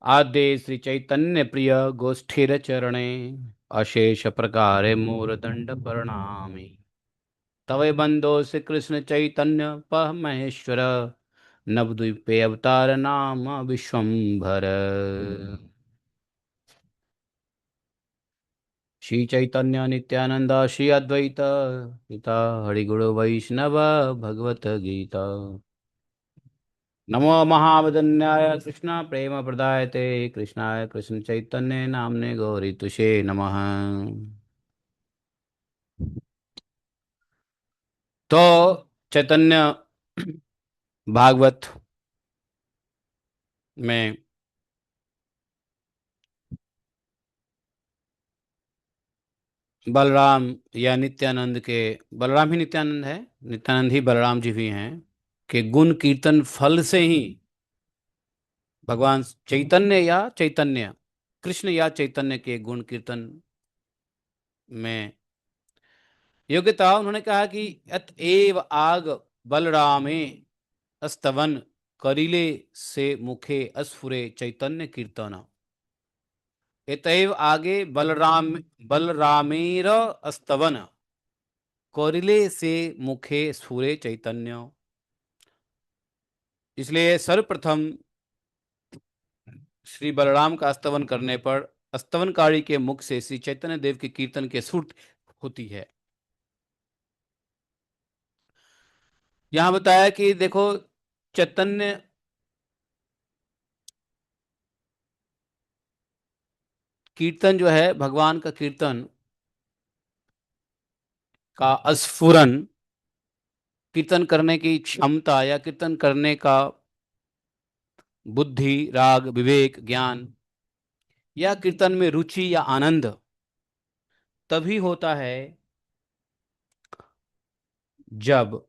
आद्य श्री चैतन्य प्रिय गोष्ठीर चरणे अशेष प्रकारे मूर दंड प्रणामी। तवे बंदो श्री कृष्ण चैतन्य पह महेश्वर नवद्वीपे अवतार नाम विश्वम्भर। श्री चैतन्य नित्यानंद श्री अद्वैत पिता हरिगुरु वैष्णव भगवत गीता। नमो महावदन्याय कृष्ण प्रेम प्रदायते कृष्णाय कृष्ण चैतन्य नामने गौरी तुषे नमः। तो चैतन्य भागवत में बलराम या नित्यानंद के, बलराम ही नित्यानंद है, नित्यानंद ही बलराम जी भी हैं, कि गुण कीर्तन फल से ही भगवान चैतन्य या चैतन्य कृष्ण या चैतन्य के गुण कीर्तन में योग्यता। उन्होंने कहा कि अत एव आग बलरामे स्तवन करिले से मुखे अस्फुरे चैतन्य कीर्तन। एतएव आगे बलरामेर स्तवन करिले से मुखे स्फुरे चैतन्य। इसलिए सर्वप्रथम श्री बलराम का स्तवन करने पर स्तवनकारी के मुख से श्री चैतन्य देव के कीर्तन के सुर होती है। यहां बताया कि देखो, चैतन्य कीर्तन जो है, भगवान का कीर्तन का अस्फुरन, कीर्तन करने की क्षमता या कीर्तन करने का बुद्धि राग विवेक ज्ञान या कीर्तन में रुचि या आनंद तभी होता है जब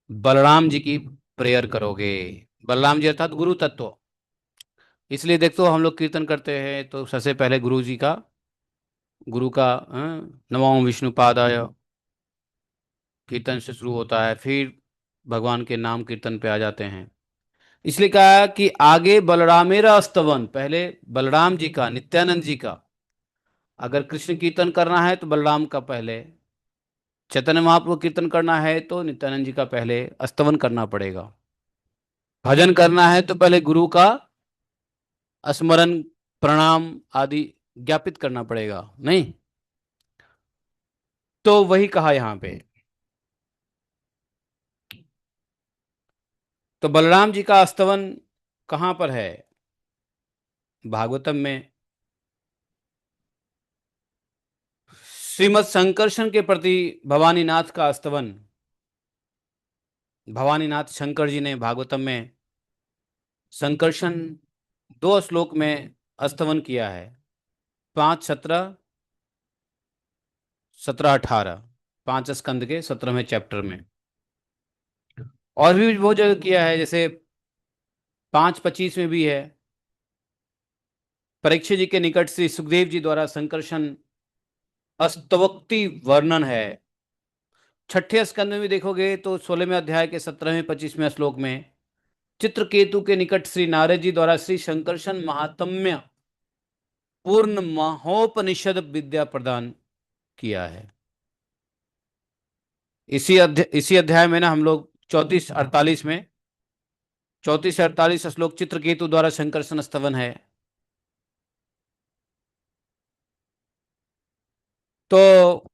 बलराम जी की प्रेयर करोगे। बलराम जी अर्थात गुरु तत्व। इसलिए देखो, हम लोग कीर्तन करते हैं तो सबसे पहले गुरु जी का, गुरु का नमो विष्णुपादाय कीर्तन से शुरू होता है, फिर भगवान के नाम कीर्तन पे आ जाते हैं। इसलिए कहा कि आगे बलरामेरा स्तवन, पहले बलराम जी का, नित्यानंद जी का। अगर कृष्ण कीर्तन करना है तो बलराम का पहले, चैतन्य महाप्रभु कीर्तन करना है तो नित्यानंद जी का पहले स्तवन करना पड़ेगा। भजन करना है तो पहले गुरु का स्मरण प्रणाम आदि ज्ञापित करना पड़ेगा, नहीं? तो वही कहा यहां पे। तो बलराम जी का स्तवन कहां पर है? भागवतम में श्रीमद संकर्षण के प्रति भवानीनाथ का स्तवन, भवानीनाथ शंकर जी ने भागवतम में संकर्षण 2 श्लोक में स्तवन किया है। 5, 17, 17, 18, 5 स्कंद के 17वें चैप्टर में। और भी बहुत जगह किया है, जैसे 5:25 में भी है। परीक्षित जी के निकट श्री सुखदेव जी द्वारा संकर्षण अस्तवक्ति वर्णन है। 6ठे स्कंद में भी देखोगे तो 16वें अध्याय के 17वें 25वें श्लोक में चित्रकेतु के निकट श्री नारद जी द्वारा श्री संकर्षण महात्म्य पूर्ण महोपनिषद विद्या प्रदान किया है। इसी अध्याय में ना हम लोग 34 से 48 चित्रकेतु द्वारा संकर्षण स्तवन है। तो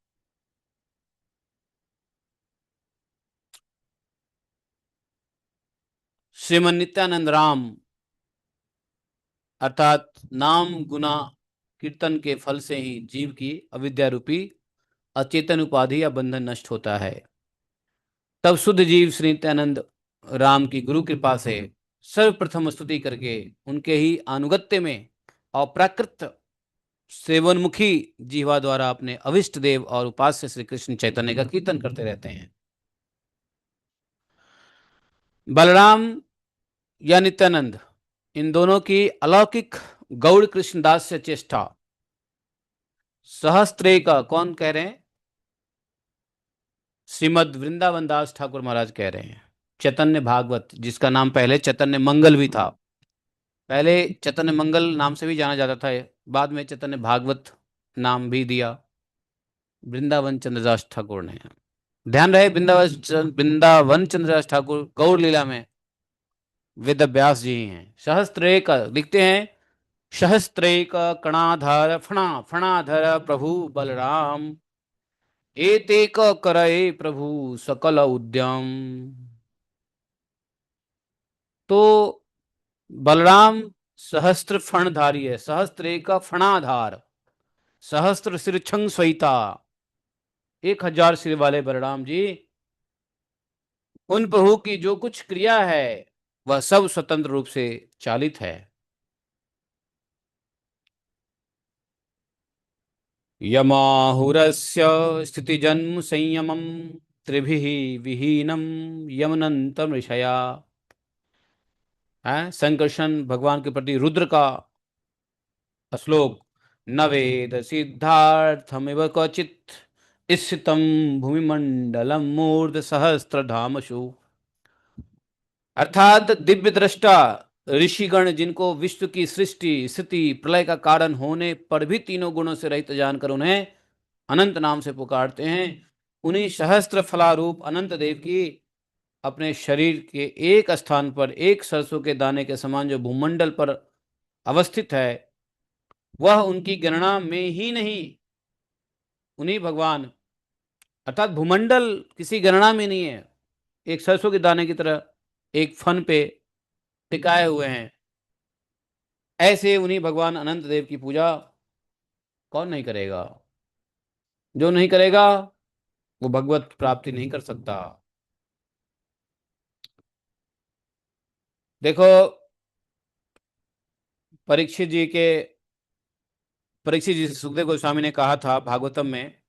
श्रीमन नित्यानंद राम अर्थात नाम गुना कीर्तन के फल से ही जीव की अविद्या रूपी अचेतन उपाधि या बंधन नष्ट होता है। तब शुद्ध जीव श्री नित्यानंद राम की गुरु कृपा से सर्वप्रथम स्तुति करके उनके ही अनुगत्य में अप्राकृत सेवनमुखी जीवा द्वारा अपने अविष्ट देव और उपास्य श्री कृष्ण चैतन्य का कीर्तन करते रहते हैं। बलराम या नित्यानंद, इन दोनों की अलौकिक गौड़ कृष्णदास से चेष्टा सहस्त्रे का कौन कह रहे हैं? श्रीमद वृंदावन दास ठाकुर महाराज कह रहे हैं। चैतन्य भागवत, जिसका नाम पहले चैतन्य मंगल भी था। पहले चैतन्य मंगल नाम से भी जाना जाता था, बाद में चैतन्य भागवत नाम भी दिया वृंदावन चंद्रदास ठाकुर ने। ध्यान रहे, वृंदावन चंद्रदास ठाकुर गौर लीला में वेद व्यास जी ही हैं। सहस्त्रेक लिखते हैं, सहस्त्रेक कणाधर फणा फणाधर प्रभु बलराम, एतेक करए प्रभु सकल उद्यम। तो बलराम सहस्त्र फणधारी है, सहस्त्रेक फणाधार, सहस्त्र सिर छंग सहिता, 1000 सिर वाले बलराम जी। उन प्रभु की जो कुछ क्रिया है वह सब स्वतंत्र रूप से चालित है। यमाहुरस्य स्थितिजन्म संयमम त्रिभिः विहीनम यमनंतम ऋषया। है संकर्षण भगवान के प्रति रुद्र का श्लोक। न वेद सिद्धार्थमिव क्वचित् स्थितं भूमिमंडलम मूर्ध सहस्त्र धामसु। अर्थात दिव्य दृष्टा ऋषिगण, जिनको विश्व की सृष्टि स्थिति प्रलय का कारण होने पर भी तीनों गुणों से रहित जानकर उन्हें अनंत नाम से पुकारते हैं, उन्हीं सहस्त्र फलारूप अनंत देव की अपने शरीर के एक स्थान पर एक सरसों के दाने के समान जो भूमंडल पर अवस्थित है, वह उनकी गणना में ही नहीं। उन्हीं भगवान, अर्थात भूमंडल किसी गणना में नहीं है, एक सरसों के दाने की तरह एक फन पे टिकाए हुए हैं। ऐसे उन्हीं भगवान अनंत देव की पूजा कौन नहीं करेगा? जो नहीं करेगा वो भगवत प्राप्ति नहीं कर सकता। देखो, परीक्षित जी के परीक्षित जी से सुखदेव गोस्वामी ने कहा था भागवतम में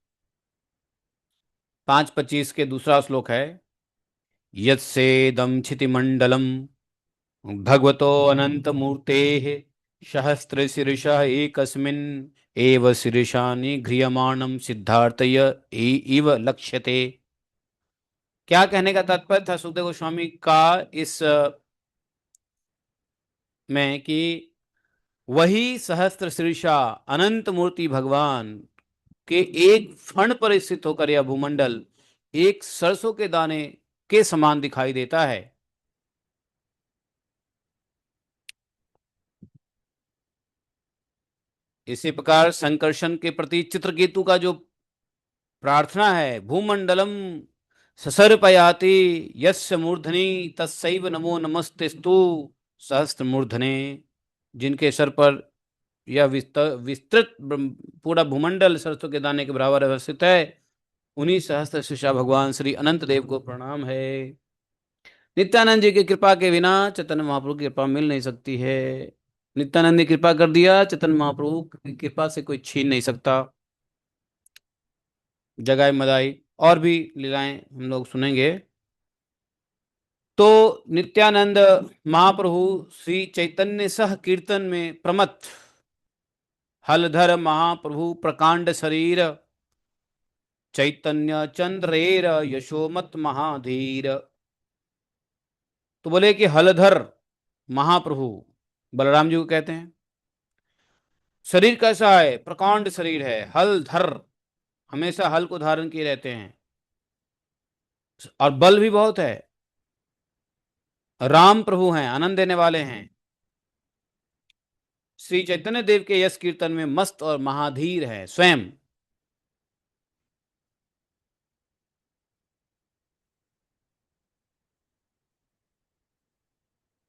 5:25 के दूसरा श्लोक है, यत्सेदं क्षितिमंडलम भगवतो अनंत मूर्ते सहस्त्र शीर्ष एकस्मिन् एव शीर्षानि घ्रियमाणं सिद्धार्थय इव लक्ष्यते। क्या कहने का तात्पर्य था सुखदेव गोस्वामी का इस में कि वही सहस्त्र शीर्षा अनंत मूर्ति भगवान के एक फण पर स्थित होकर यह भूमंडल एक सरसों के दाने के समान दिखाई देता है। इसी प्रकार संकर्षण के प्रति चित्रकेतु का जो प्रार्थना है, भूमंडलम ससर्पयाति यस्य मूर्धनि तस्सैव नमो नमस्तेस्तु सहस्त्र मूर्धने। जिनके सर पर यह विस्तृत पूरा भूमंडल सरसों के दाने के बराबर अवस्थित है, उन्हीं सहस्त्र शीर्षा भगवान श्री अनंत देव को प्रणाम है। नित्यानंद जी की कृपा के बिना चैतन्य महाप्रभु की कृपा मिल नहीं सकती है। नित्यानंद ने कृपा कर दिया, चैतन्य महाप्रभु की कृपा से कोई छीन नहीं सकता। जगाई मदाई और भी लीलाएं हम लोग सुनेंगे। तो नित्यानंद महाप्रभु श्री चैतन्य सह कीर्तन में प्रमथ, हलधर महाप्रभु प्रकांड शरीर, चैतन्य चंद्रेर यशोमत महाधीर। तो बोले कि हलधर महाप्रभु बलराम जी को कहते हैं। शरीर कैसा है? प्रकांड शरीर है, हलधर, हमेशा हल को धारण किए रहते हैं, और बल भी बहुत है। राम प्रभु हैं, आनंद देने वाले हैं। श्री चैतन्य देव के यश कीर्तन में मस्त और महाधीर है स्वयं।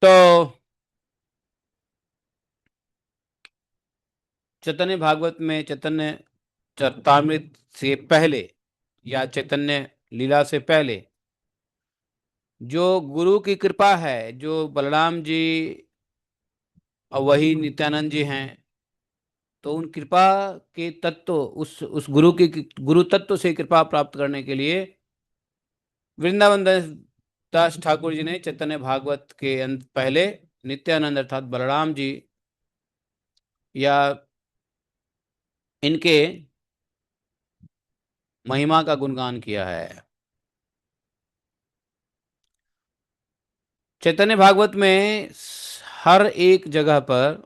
तो चैतन्य भागवत में चैतन्य चरतामृत से पहले या चैतन्य लीला से पहले जो गुरु की कृपा है, जो बलराम जी और वही नित्यानंद जी हैं, तो उन कृपा के तत्व, उस गुरु की गुरु तत्व से कृपा प्राप्त करने के लिए वृंदावन दास ठाकुर जी ने चैतन्य भागवत के अंत पहले नित्यानंद अर्थात बलराम जी या इनके महिमा का गुणगान किया है। चैतन्य भागवत में हर एक जगह पर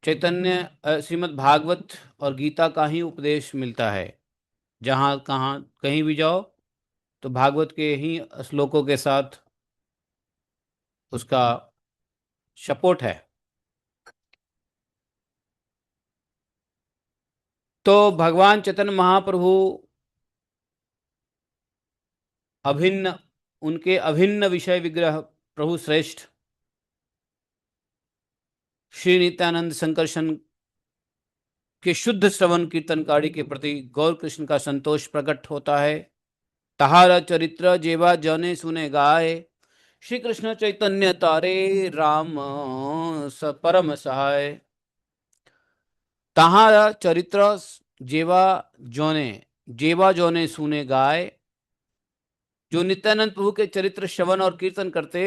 चैतन्य श्रीमद् भागवत और गीता का ही उपदेश मिलता है। जहाँ कहाँ कहीं भी जाओ तो भागवत के ही श्लोकों के साथ उसका सपोर्ट है। तो भगवान चैतन्य महाप्रभु अभिन्न, उनके अभिन्न विषय विग्रह प्रभु श्रेष्ठ श्री नित्यानंद संकर्षण के शुद्ध श्रवण कीर्तनकारी के प्रति गौर कृष्ण का संतोष प्रकट होता है। तहारा चरित्र जेवा जने सुने गाए, श्री कृष्ण चैतन्य तारे राम स परम सहाय। तहारा चरित्र जेवा जोने, जेवा जोने सुने गाए, जो नित्यानंद प्रभु के चरित्र श्रवण और कीर्तन करते,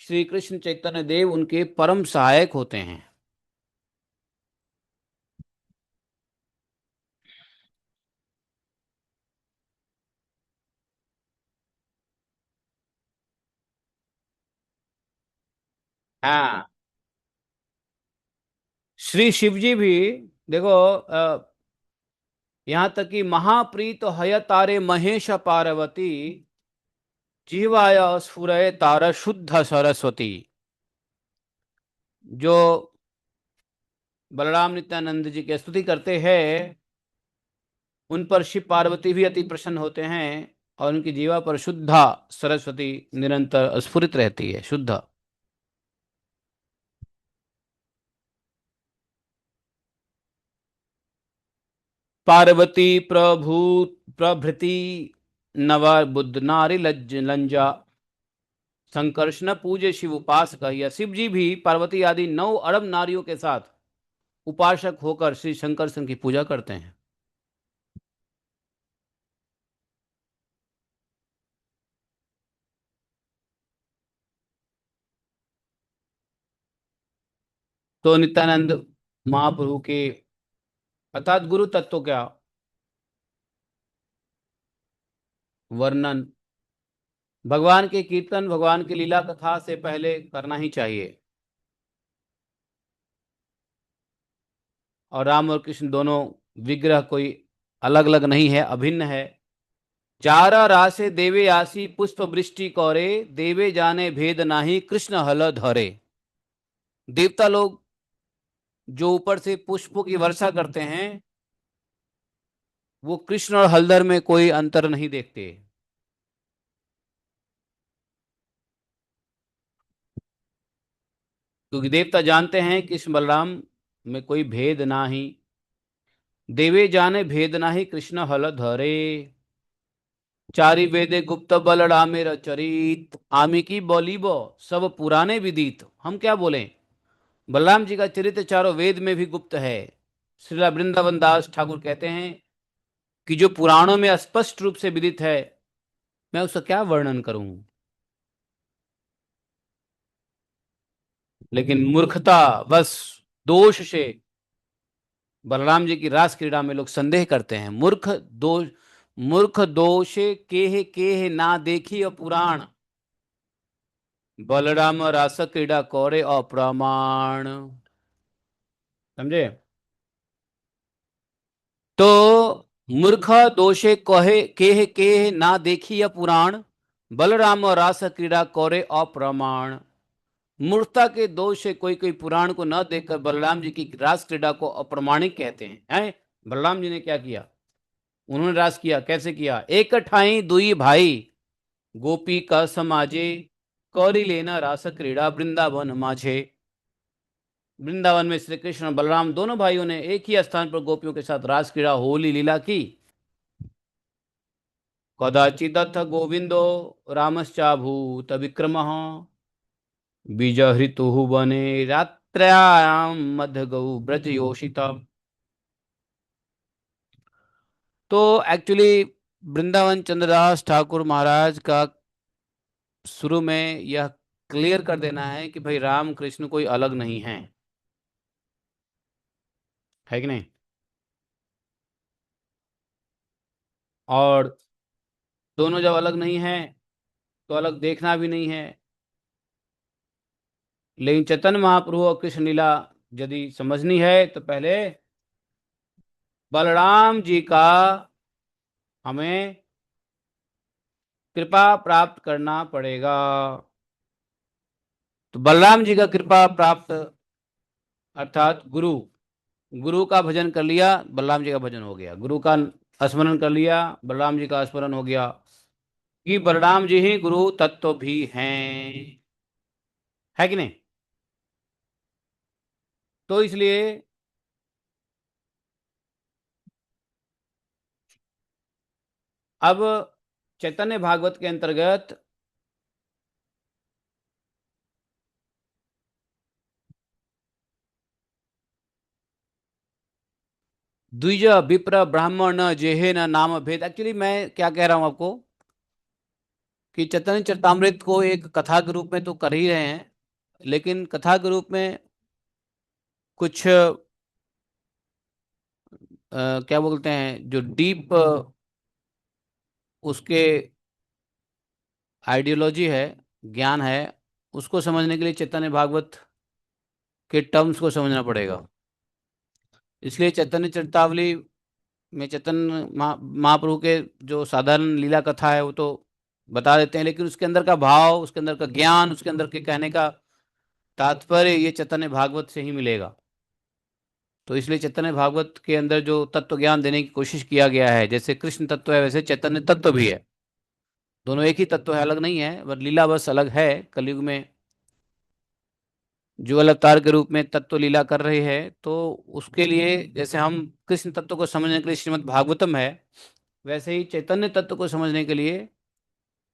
श्री कृष्ण चैतन्य देव उनके परम सहायक होते हैं। हाँ, श्री शिव जी भी देखो, यहाँ तक कि महाप्रीत हय तारे महेश पार्वती, जीवाय स्फुरय तार शुद्ध सरस्वती। जो बलराम नित्यानंद जी की स्तुति करते हैं, उन पर शिव पार्वती भी अति प्रसन्न होते हैं और उनकी जीवा पर शुद्धा सरस्वती निरंतर स्फुरित रहती है, शुद्ध। पार्वती प्रभु प्रभृति नव बुद्ध नारी लज्ज लंजा, संकर्षण पूजे शिव उपासक। या शिव जी भी पार्वती आदि 9 अरब नारियों के साथ उपासक होकर श्री शंकरसन की पूजा करते हैं। तो नित्यानंद महाप्रभु के अर्थात गुरु तत्व का वर्णन भगवान के कीर्तन, भगवान की लीला कथा से पहले करना ही चाहिए। और राम और कृष्ण दोनों विग्रह कोई अलग अलग नहीं है, अभिन्न है। चारा रासे देवे आसी पुष्प वृष्टि कौरे, देवे जाने भेद नाही कृष्ण हल धरे। देवता लोग जो ऊपर से पुष्पों की वर्षा करते हैं, वो कृष्ण और हलधर में कोई अंतर नहीं देखते। क्योंकि देवता जानते हैं कि कृष्ण बलराम में कोई भेद नाही। देवे जाने भेद नाही कृष्ण हल धरे, चारि वेदे गुप्त बलरामेर चरित, आमी की बोलीबो सब पुराने विदित। हम क्या बोलें, बलराम जी का चरित्र चारों वेद में भी गुप्त है। श्रीला वृंदावन दास ठाकुर कहते हैं कि जो पुराणों में स्पष्ट रूप से विदित है, मैं उसका क्या वर्णन करूं। लेकिन मूर्खता बस दोष से बलराम जी की रास क्रीड़ा में लोग संदेह करते हैं। मूर्ख दोषे केह ना देखी पुराण, बलराम रास क्रीड़ा कौरे अप्रमाण। समझे? तो मूर्ख दोषे केह ना देखी पुराण, बलराम रास क्रीड़ा कौरे अप्रमाण। मूर्खता के दोष से कोई कोई पुराण को न देखकर बलराम जी की रास क्रीड़ा को अप्रमाणिक कहते हैं। बलराम जी ने क्या किया? उन्होंने रास किया, कैसे किया? एक ठाई दुई भाई, गोपी का समाजे, कौरी लेना रास क्रीड़ा वृंदावन माझे। वृंदावन में श्री कृष्ण और बलराम दोनों भाइयों ने एक ही स्थान पर गोपियों के साथ रास क्रीड़ा होली लीला की। कदाचिदथ गोविंदो रामश्चाभूत विक्रम, बीजहृतु वने रात्र्यां मध्यगौ ब्रज योषिता। तो एक्चुअली वृंदावन चंद्रदास ठाकुर महाराज का शुरू में यह क्लियर कर देना है कि भाई राम कृष्ण कोई अलग नहीं है कि नहीं? और दोनों जब अलग नहीं है तो अलग देखना भी नहीं है। लेकिन चैतन्य महाप्रभु और कृष्ण लीला यदि समझनी है तो पहले बलराम जी का हमें कृपा प्राप्त करना पड़ेगा। तो बलराम जी का कृपा प्राप्त अर्थात गुरु, गुरु का भजन कर लिया, बलराम जी का भजन हो गया। गुरु का स्मरण कर लिया, बलराम जी का स्मरण हो गया, कि बलराम जी ही गुरु तत्व भी हैं, है कि नहीं। तो इसलिए अब चैतन्य भागवत के अंतर्गत द्विज विप्र ब्राह्मण जेहे न नाम भेद, एक्चुअली मैं क्या कह रहा हूं आपको कि चैतन्य चरितामृत को एक कथा के रूप में तो कर ही रहे हैं, लेकिन कथा के रूप में कुछ क्या बोलते हैं जो डीप उसके आइडियोलॉजी है, ज्ञान है, उसको समझने के लिए चैतन्य भागवत के टर्म्स को समझना पड़ेगा। इसलिए चैतन्य चरितावली में चैतन्य महाप्रभु के जो साधारण लीला कथा है वो तो बता देते हैं, लेकिन उसके अंदर का भाव, उसके अंदर का ज्ञान, उसके अंदर के कहने का तात्पर्य ये चैतन्य भागवत से ही मिलेगा। तो इसलिए चैतन्य भागवत के अंदर जो तत्व ज्ञान देने की कोशिश किया गया है, जैसे कृष्ण तत्व है वैसे चैतन्य तत्व भी है, दोनों एक ही तत्व है, अलग नहीं है, बस लीला बस अलग है। कलयुग में जुगल अवतार के रूप में तत्व लीला कर रहे हैं, तो उसके लिए जैसे हम कृष्ण तत्व को समझने के लिए श्रीमद् भागवतम है, वैसे ही चैतन्य तत्व को समझने के लिए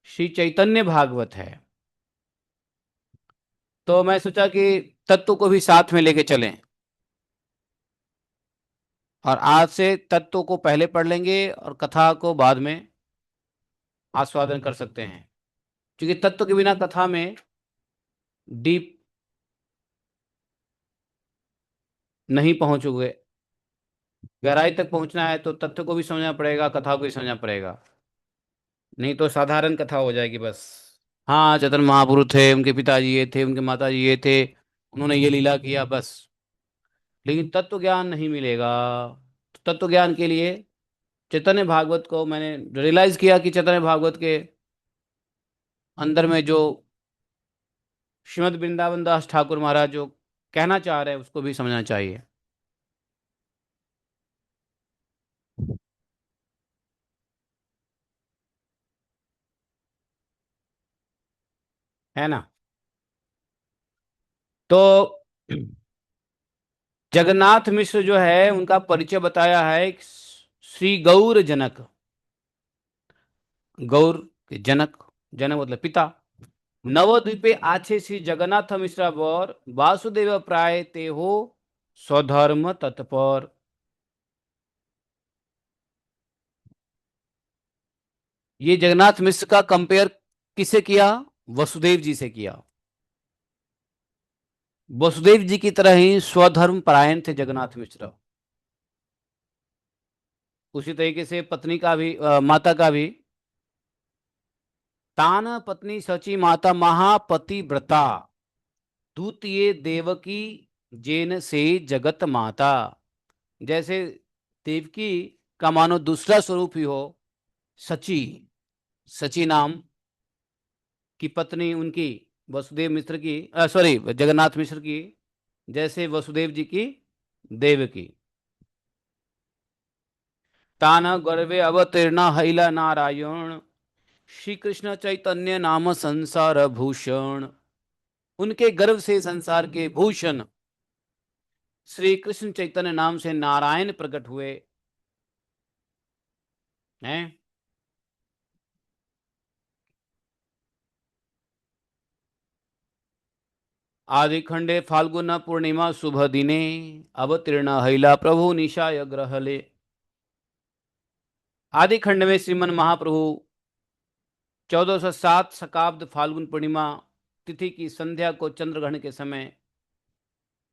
श्री चैतन्य भागवत है। तो मैं सोचा कि तत्व को भी साथ में लेके चलें, और आज से तत्व को पहले पढ़ लेंगे और कथा को बाद में आस्वादन कर सकते हैं, क्योंकि तत्व के बिना कथा में डीप नहीं पहुंचोगे। गहराई तक पहुंचना है तो तत्व को भी समझना पड़ेगा, कथा को भी समझना पड़ेगा, नहीं तो साधारण कथा हो जाएगी बस। हाँ, चैतन्य महापुरुष थे, उनके पिताजी ये थे, उनके माताजी ये थे, उन्होंने ये लीला किया बस, लेकिन तत्व ज्ञान नहीं मिलेगा। तो तत्व ज्ञान के लिए चैतन्य भागवत को मैंने रियलाइज किया कि चैतन्य भागवत के अंदर में जो श्रीमद् वृंदावन दास ठाकुर महाराज जो कहना चाह रहे हैं उसको भी समझना चाहिए, है ना। तो जगन्नाथ मिश्र जो है उनका परिचय बताया है, श्री गौर जनक, गौर के जनक, जनक मतलब पिता, नवद्वीपे आछे श्री जगन्नाथ मिश्रा वर वासुदेव प्राय ते हो स्वधर्म तत्पर। ये जगन्नाथ मिश्र का कंपेयर किसे किया? वसुदेव जी से किया। वसुदेव जी की तरह ही स्वधर्म परायण थे जगन्नाथ मिश्र। उसी तरीके से पत्नी का भी माता का भी, तान पत्नी सची माता महापति व्रता, द्वितीय देवकी जेन से जगत माता। जैसे देवकी का मानो दूसरा स्वरूप ही हो, सची, सची नाम की पत्नी उनकी, वसुदेव मिश्र की, सॉरी जगन्नाथ मिश्र की, जैसे वसुदेव जी की देवकी। तान गर्भे अवतीर्ण हैला नारायण, श्री कृष्ण चैतन्य नाम संसार भूषण। उनके गर्भ से संसार के भूषण श्री कृष्ण चैतन्य नाम से नारायण प्रकट हुए हैं। आदि खंडे फाल्गुन पूर्णिमा शुभ दिने, अवतीर्ण हैला प्रभु निशाय ग्रहले। आदि खंड में श्रीमन महाप्रभु 1407 शकाब्द फाल्गुन पूर्णिमा तिथि की संध्या को चंद्रग्रहण के समय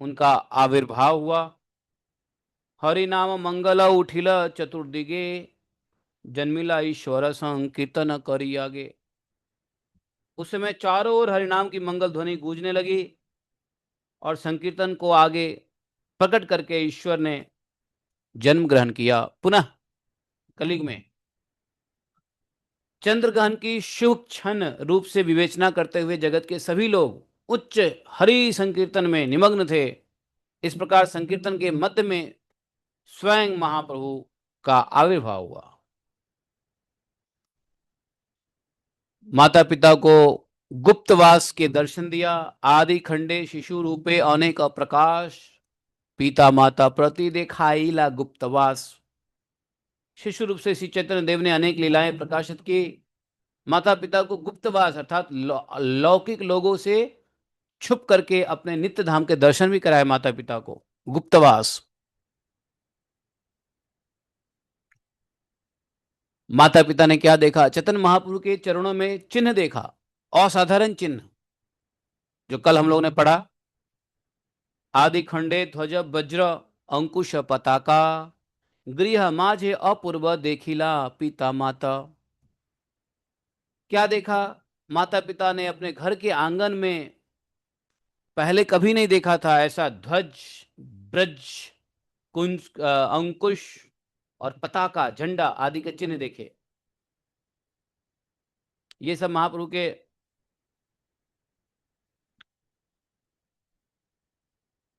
उनका आविर्भाव हुआ। हरि नाम मंगल उठिल चतुर्दिगे, जन्मिला ईश्वर संकीर्तन करी आगे। उस समय चारों ओर हरिनाम की मंगल ध्वनि गूंजने लगी और संकीर्तन को आगे प्रकट करके ईश्वर ने जन्म ग्रहण किया पुनः कलयुग में। चंद्रग्रहण की शुभ क्षण रूप से विवेचना करते हुए जगत के सभी लोग उच्च हरि संकीर्तन में निमग्न थे। इस प्रकार संकीर्तन के मध्य में स्वयं महाप्रभु का आविर्भाव हुआ। माता पिता को गुप्तवास के दर्शन दिया। आदि खंडे शिशु रूपे अनेक प्रकाश, पिता माता प्रति देखाई ला गुप्तवास। शिशु रूप से श्री चैतन्य देव ने अनेक लीलाएं प्रकाशित की। माता पिता को गुप्तवास अर्थात लौकिक लोगों से छुप करके अपने नित्य धाम के दर्शन भी कराए माता पिता को, गुप्तवास। माता पिता ने क्या देखा? चैतन्य महाप्रभु के चरणों में चिन्ह देखा, असाधारण चिन्ह जो कल हम लोगों ने पढ़ा। आदि खंडे ध्वज वज्र अंकुश पताका, गृह माझे अपूर्व देखिला पिता माता। क्या देखा? माता पिता ने अपने घर के आंगन में पहले कभी नहीं देखा था ऐसा ध्वज, ब्रज, कुंज, अंकुश और पताका, झंडा आदि के चिन्ह देखे। ये सब महाप्रभु के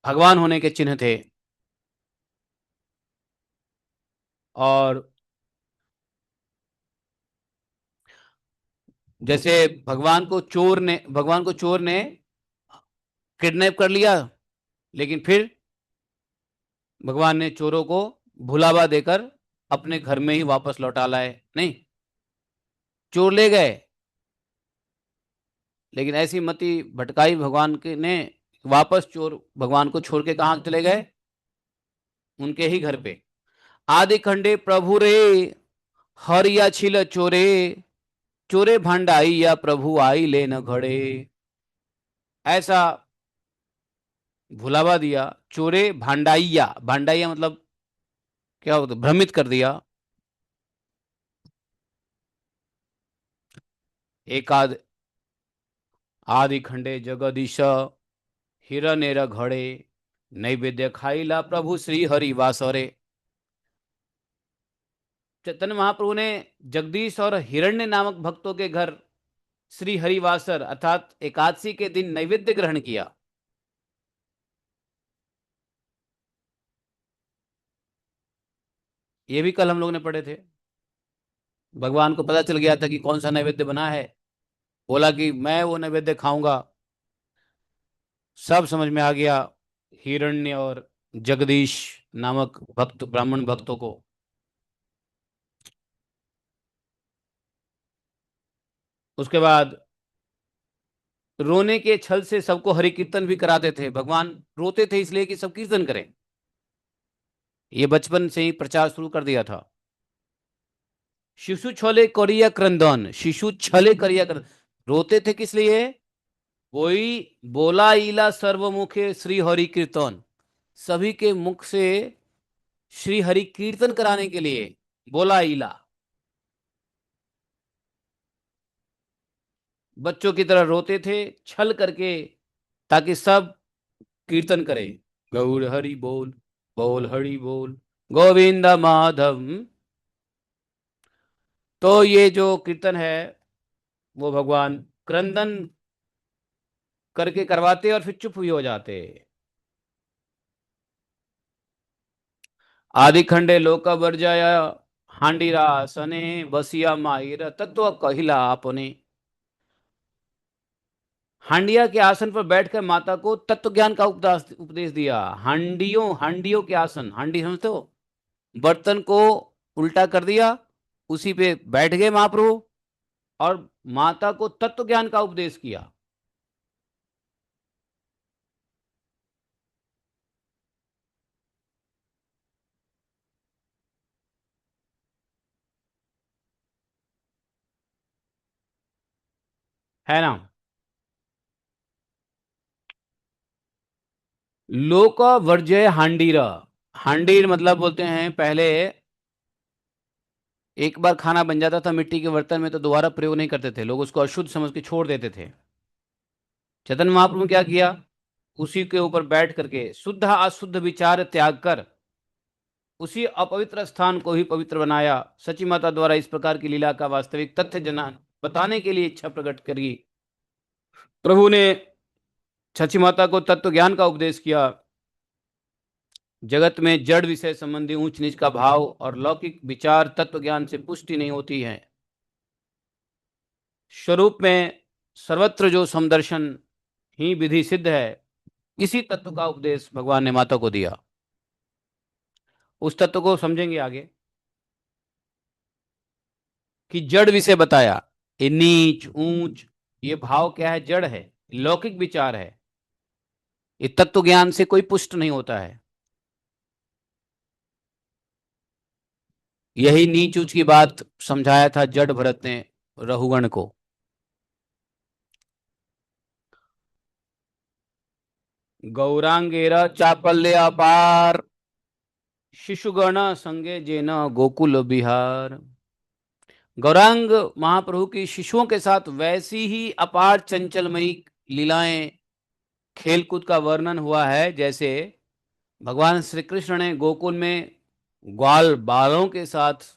भगवान होने के चिन्ह थे। और जैसे भगवान को चोर ने किडनैप कर लिया, लेकिन फिर भगवान ने चोरों को भुलावा देकर अपने घर में ही वापस लौटा लाए। नहीं, चोर ले गए, लेकिन ऐसी मति भटकाई भगवान के ने, वापस चोर भगवान को छोड़ के कहां चले गए? उनके ही घर पे। आदि खंडे प्रभु रे हरिया छिल चोरे, चोरे भांडाई या प्रभु आई ले न घड़े। ऐसा भुलावा दिया, चोरे भांडाइया, भांडाइया मतलब क्या होता? भ्रमित कर दिया। एकाद आदि खंडे जगदीश हिरनेर घड़े, नैवेद्य खाईला प्रभु श्री हरि वासरे। चैतन्य महाप्रभु ने जगदीश और हिरण्य नामक भक्तों के घर श्री हरिवासर अर्थात एकादशी के दिन नैवेद्य ग्रहण किया। ये भी कल हम लोग ने पढ़े थे। भगवान को पता चल गया था कि कौन सा नैवेद्य बना है, बोला कि मैं वो नैवेद्य खाऊंगा। सब समझ में आ गया हिरण्य और जगदीश नामक भक्त, ब्राह्मण भक्तों को। उसके बाद रोने के छल से सबको हरि कीर्तन भी कराते थे। भगवान रोते थे इसलिए कि सब कीर्तन करें। ये बचपन से ही प्रचार शुरू कर दिया था। शिशु छले करिया क्रंदन, शिशु छले करिया क्रंदन, रोते थे किस लिए? वही बोला इला सर्वमुखे श्री हरि कीर्तन, सभी के मुख से श्री हरि कीर्तन कराने के लिए बोला इला। बच्चों की तरह रोते थे छल करके, ताकि सब कीर्तन करें। गौर हरि बोल, बोल हरि बोल, गोविंद माधव। तो ये जो कीर्तन है वो भगवान क्रंदन करके करवाते और फिर चुप भी हो जाते। आदि खंडे लोक वर्जय हांडीरा सने, बसिया माहिर तत्व कहिला आपने। हांडिया के आसन पर बैठकर माता को तत्व ज्ञान का उपदेश उपदेश दिया। हांडियों हांडियों के आसन, हांडी समझते हो? बर्तन को उल्टा कर दिया, उसी पे बैठ गए महाप्रभु और माता को तत्व ज्ञान का उपदेश किया। है ना? लोक वर्जय हांडीर, हांडीर मतलब बोलते हैं पहले एक बार खाना बन जाता था मिट्टी के बर्तन में तो दोबारा प्रयोग नहीं करते थे, लोग उसको अशुद्ध समझ के छोड़ देते थे। चैतन्य महाप्रभु ने क्या किया, उसी के ऊपर बैठ करके शुद्ध अशुद्ध विचार त्याग कर उसी अपवित्र स्थान को ही पवित्र बनाया। सची माता द्वारा इस प्रकार की लीला का वास्तविक तथ्य जना बताने के लिए इच्छा प्रकट करी। प्रभु ने सची माता को तत्व ज्ञान का उपदेश किया। जगत में जड़ विषय संबंधी ऊंच नीच का भाव और लौकिक विचार तत्व ज्ञान से पुष्टि नहीं होती है। स्वरूप में सर्वत्र जो समदर्शन ही विधि सिद्ध है, इसी तत्व का उपदेश भगवान ने माता को दिया। उस तत्व को समझेंगे आगे कि जड़ विषय बताया। ये नीच ऊंच ये भाव क्या है, जड़ है, लौकिक विचार है, ये तत्व ज्ञान से कोई पुष्ट नहीं होता है। यही नीच ऊंच की बात समझाया था जड़ भरत ने रहुगण को। गौरांगेरा चापल्य अपार शिशुगण संगे जेन गोकुल बिहार। गौरांग महाप्रभु की शिशुओं के साथ वैसी ही अपार चंचलमयी लीलाएं खेलकूद का वर्णन हुआ है जैसे भगवान श्री कृष्ण ने गोकुल में ग्वाल बालों के साथ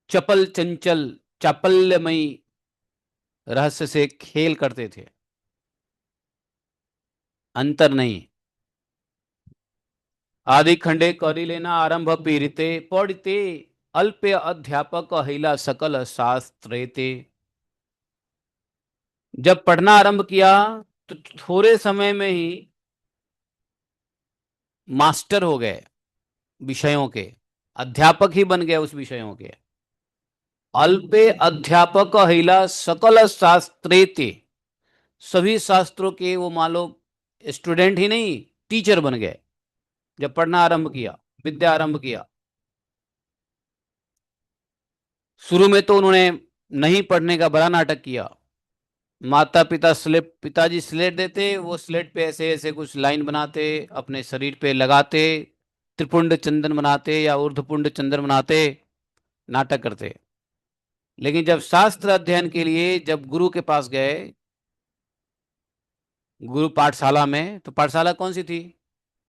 चपल चंचल चापल्यमयी रहस्य से खेल करते थे। अंतर नहीं। आदि खंडे करी लेना आरंभ पीरिते पढ़ते अल्प अध्यापक हिला सकल शास्त्रेते। जब पढ़ना आरंभ किया तो थोड़े समय में ही मास्टर हो गए विषयों के, अध्यापक ही बन गए उस विषयों के। अल्पे अध्यापक हिला सकल शास्त्रेते, सभी शास्त्रों के वो मान लो स्टूडेंट ही नहीं टीचर बन गए जब पढ़ना आरंभ किया, विद्या आरंभ किया। शुरू में तो उन्होंने नहीं पढ़ने का बड़ा नाटक किया। माता पिता स्लेट, पिताजी स्लेट देते, वो स्लेट पे ऐसे ऐसे कुछ लाइन बनाते, अपने शरीर पे लगाते, त्रिपुंड चंदन बनाते या ऊर्ध्वपुंड चंदन बनाते, नाटक करते। लेकिन जब शास्त्र अध्ययन के लिए जब गुरु के पास गए, गुरु पाठशाला में, तो पाठशाला कौन सी थी,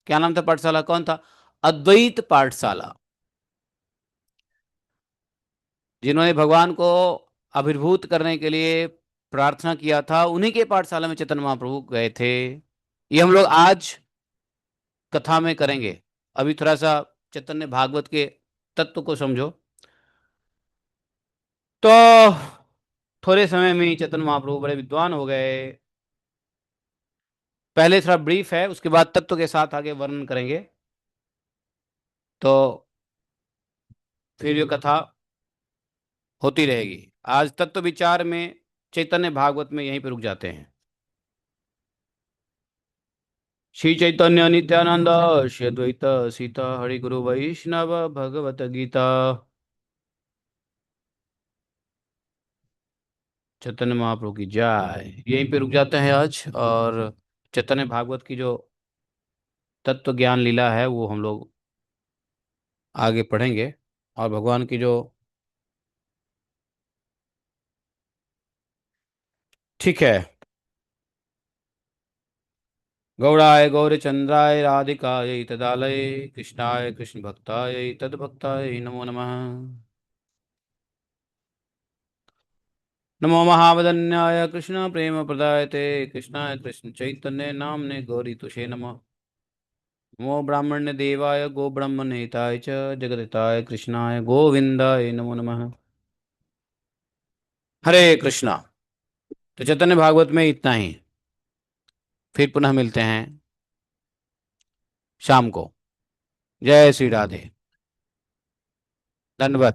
क्या नाम था पाठशाला, कौन था, अद्वैत पाठशाला। जिन्होंने भगवान को आविर्भूत करने के लिए प्रार्थना किया था, उन्हीं के पाठशाला में चैतन्य महाप्रभु गए थे। ये हम लोग आज कथा में करेंगे। अभी थोड़ा सा चैतन्य भागवत के तत्व को समझो। तो थोड़े समय में ही चैतन्य महाप्रभु बड़े विद्वान हो गए। पहले थोड़ा ब्रीफ है, उसके बाद तत्व के साथ आगे वर्णन करेंगे। तो फिर ये कथा होती रहेगी। आज तत्व विचार में चैतन्य भागवत में यहीं पर रुक जाते हैं। श्री चैतन्य नित्यानंद श्री अद्वैत सीता हरि गुरु वैष्णव भगवत गीता। चैतन्य महाप्रभु की जय। यहीं पे रुक जाते हैं आज, और चैतन्य भागवत की जो तत्व ज्ञान लीला है वो हम लोग आगे पढ़ेंगे। और भगवान की जो, ठीक है, गौड़ाय गौरचंद्राय राधिकाय तदालय कृष्णाय कृष्ण भक्ताय तद्भक्ताय नमो नमः। नमो महावदन्याय कृष्ण प्रेम प्रदायते कृष्णाय कृष्ण चैतन्य नामने गौरी तुषे नमः। नमो ब्राह्मण्य देवाय गो ब्रह्मण हिताय च जगदिताय कृष्णाय गोविंदाय नमो नमः। हरे कृष्णा। तो चैतन्य भागवत में इतना ही। फिर पुनः मिलते हैं शाम को। जय श्री राधे। धन्यवाद।